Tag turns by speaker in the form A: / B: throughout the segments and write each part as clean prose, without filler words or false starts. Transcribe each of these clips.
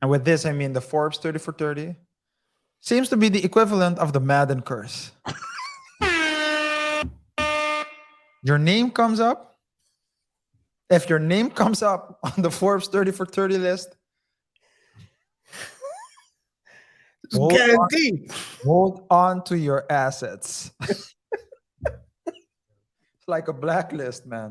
A: And with this, I mean the Forbes 30 for 30 seems to be the equivalent of the Madden curse. Your name comes up. If your name comes up on the Forbes 30 for 30 list,
B: It's
A: hold on,
B: guaranteed.
A: hold on to your assets. It's like a blacklist, man.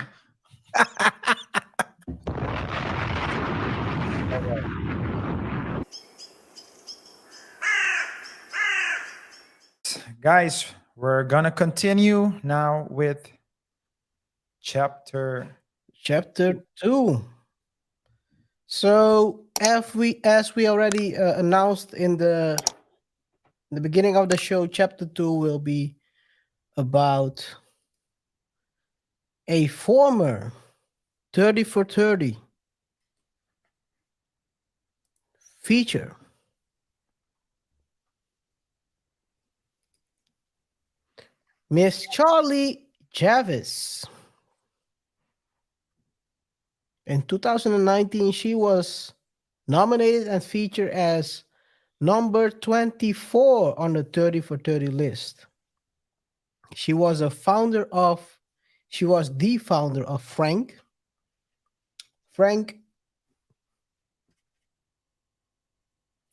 A: Guys, we're gonna continue now with chapter.
B: Chapter 2. So, as we already announced in the beginning of the show, chapter 2 will be about a former 30 for 30 feature. Miss Charlie Javice. In 2019, she was nominated and featured as number 24 on the 30 for 30 list. She was the founder of Frank. Frank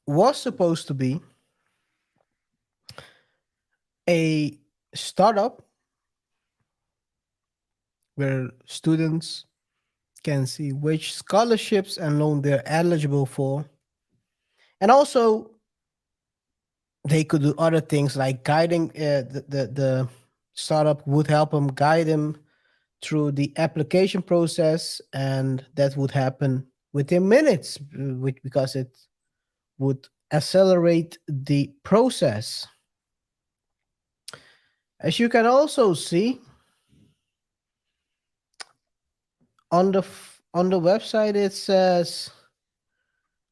B: was supposed to be a startup where students can see which scholarships and loan they're eligible for. And also, they could do other things like guiding the startup would help them guide them through the application process, and that would happen within minutes because it would accelerate the process. As you can also see on the website, it says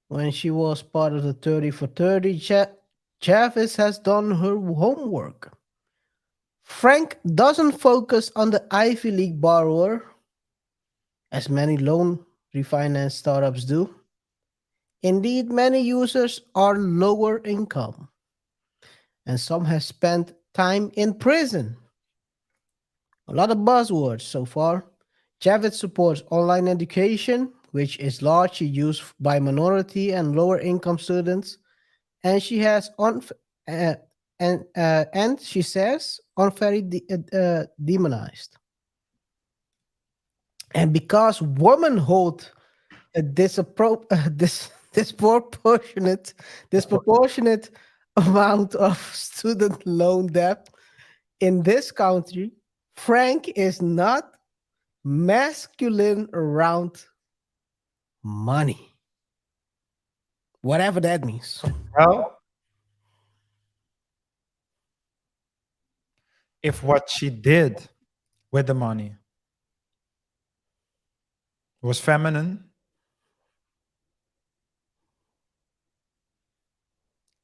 B: when she was part of the 30 for 30, Javis has done her homework. Frank doesn't focus on the Ivy League borrower, as many loan refinance startups do. Indeed, many users are lower income, and some have spent time in prison. A lot of buzzwords so far. Javid supports online education, which is largely used by minority and lower income students, and she has and she says unfairly demonized. And because women hold a disproportionate amount of student loan debt in this country, Frank is not masculine around money. Whatever that means.
A: Well, if what she did with the money was feminine,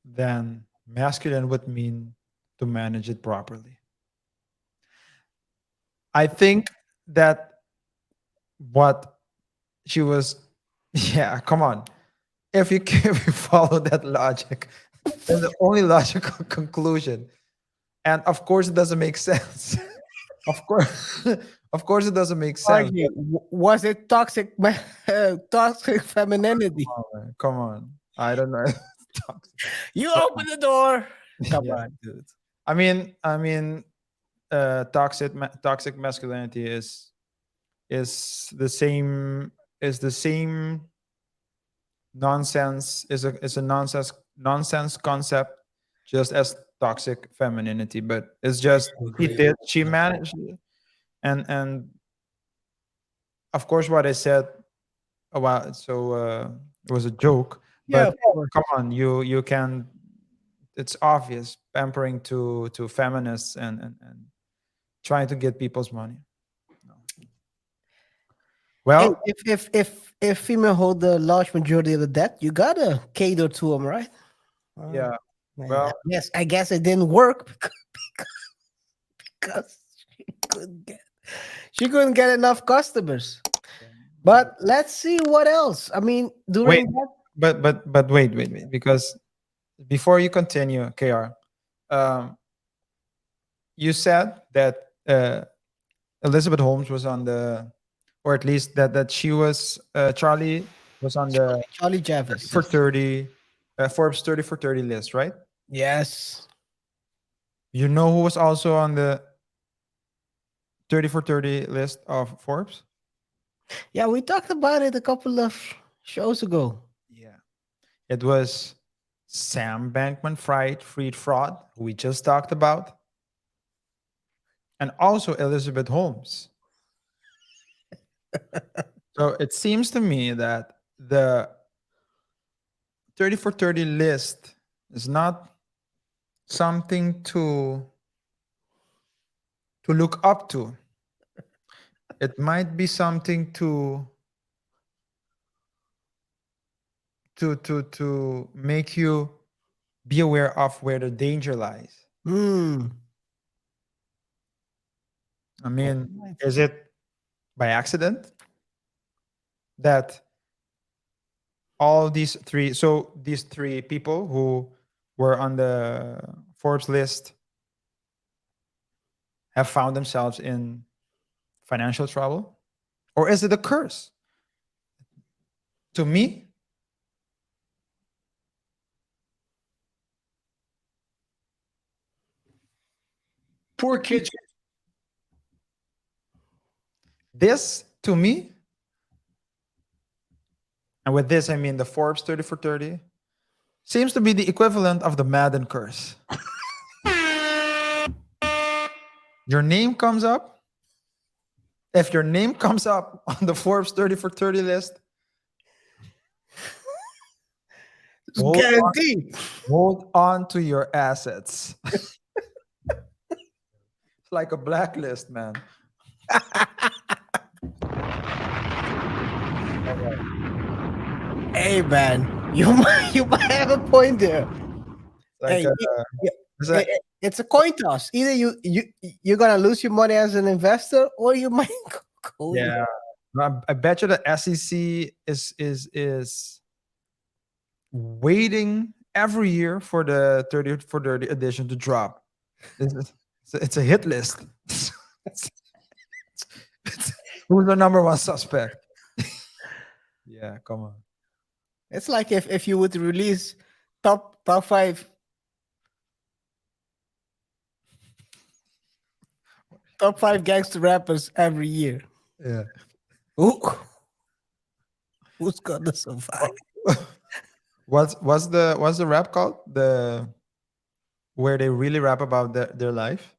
A: then masculine would mean to manage it properly. I think that what she was, yeah, come on. If you if you follow that logic, then the only logical conclusion, and of course it doesn't make sense. Of course, of course it doesn't make sense.
B: RJ, was it toxic toxic femininity?
A: Come on, I don't know. Toxic.
B: You open the door. Come
A: Yeah.
B: on, dude.
A: I mean, toxic masculinity is the same nonsense is a nonsense concept, just as toxic femininity. But it's just she managed, and of course what I said a while so it was a joke.
B: Yeah,
A: But
B: of course.
A: come on, you can, it's obvious, pampering to feminists and trying to get people's money. No.
B: Hey,
A: Well,
B: if female hold the large majority of the debt, you gotta cater to them, right?
A: yeah.
B: Man,
A: Well,
B: I guess it didn't work because she couldn't get enough customers. But let's see what else. I mean,
A: wait,
B: during that.
A: but wait, because before you continue, KR, um, you said that Elizabeth Holmes was on the, or at least that she was Charlie was on the
B: Charlie
A: 30
B: Javice.
A: for
B: Yes.
A: 30 Forbes 30 for 30 list, right?
B: Yes.
A: You know who was also on the 30 for 30 list of Forbes?
B: Yeah, we talked about it a couple of shows ago.
A: Yeah. It was Sam Bankman Fried Fraud, who we just talked about, and also Elizabeth Holmes. So it seems to me that the 30 for 30 list is not something to look up to. It might be something to make you be aware of where the danger lies.
B: Hmm.
A: I mean, is it by accident that all these three, so these three people who were on the Forbes list have found themselves in financial trouble? Or is it a curse? To me, poor kids. This, to me, and with this I mean the Forbes 30 for 30, seems to be the equivalent of the Madden curse. Your name comes up. If your name comes up on the Forbes 30 for 30 list,
B: It's
A: hold on,
B: guaranteed.
A: hold on to your assets. It's like a blacklist, man.
B: Hey man, you might have a point there.
A: Like
B: Hey,
A: it's like
B: it's a coin toss. Either you're gonna lose your money as an investor, or you might go in.
A: yeah. I bet you the SEC is waiting every year for the 30 for 30 edition to drop. It's a hit list. It's- who's the number one suspect? Yeah, come on.
B: It's like if you would release top five gangster rappers every year.
A: Yeah.
B: Who, who's gonna survive?
A: What's the rap called? The where they really rap about their life?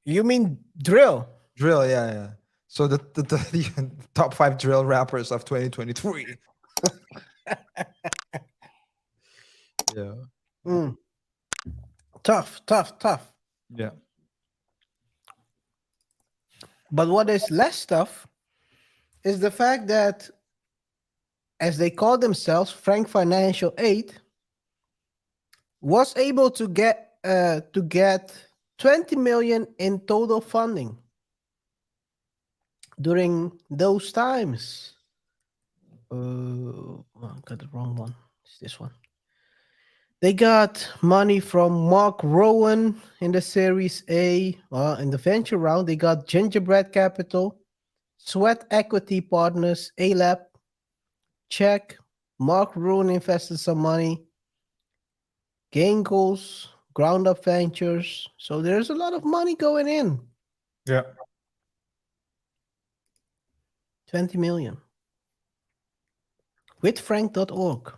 B: You mean drill?
A: Drill, yeah. So the top 5 drill rappers of 2023. Yeah.
B: Mm. Tough.
A: Yeah.
B: But what is less tough is the fact that, as they call themselves, Frank Financial Aid was able to get 20 million in total funding during those times. I got the wrong one. It's this one. They got money from Mark Rowan in the Series A. In the venture round, they got Gingerbread Capital, Sweat Equity Partners, ALAP, Check. Mark Rowan invested some money. Gain Goals, Ground Up Ventures. So there's a lot of money going in.
A: Yeah.
B: 20 million. With Frank.org.